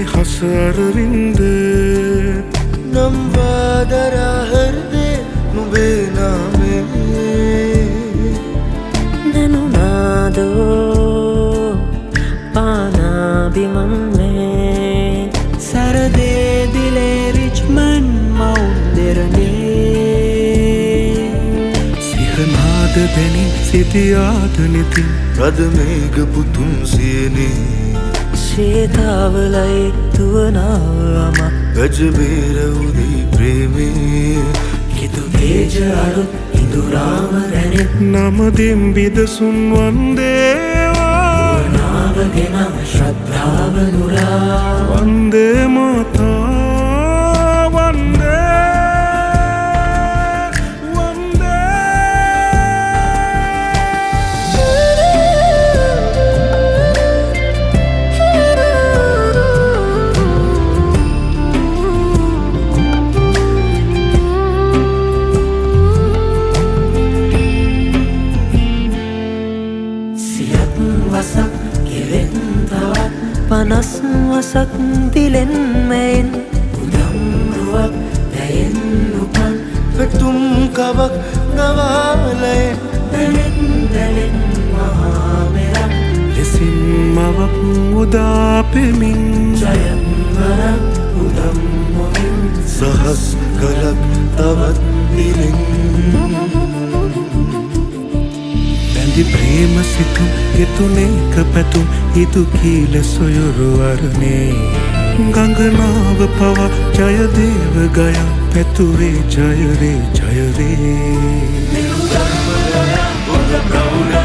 හසරවින්ද නම් වාදරා හෘදේ නුඹේ නාමේ දැනුණාදෝ පානාබිමන්නේ සරදේ දිලේ රිච්මන් මවුන්දෙරනේ සිහනාද දැනින් සිටියාද නෙතින් රදමේග පුතුන් සියනේ ශ්වේතාවලයි තුවනාව අම ගජබේර උදී ප්‍රේමේ කිතු තේජ අරුත් ඉඳුරාම රැනෙත් නමදින් බිදසුන් වන්දේවා නාවගෙනම ශ්‍රද්ධාව නුරා වන්දේ මාතා වන්දේ වසක් කෙවෙත් තවත් 50 වසක් දිලෙන් මෙයින් උදම්රුවක් දැයෙන් උපන් පැතුම් කවක් නවාලයෙන් දැනෙත් දැනෙත් මහා මෙරක් ලෙසින් මවක් උදාපෙමින් ජයත් වරක් උදම් මොහින් සහස් කලක් තවත් දිලෙන් බැඳි ප්‍රේම සිතුම් ගෙතුනේක පැතුම් ඉදු කීල සොයුරු වරනේ ගංගනාව පවා ජයදේව ගයා පැතුවේ ජයරේ ජයරේ බුද්ධ ප්‍රෞಢ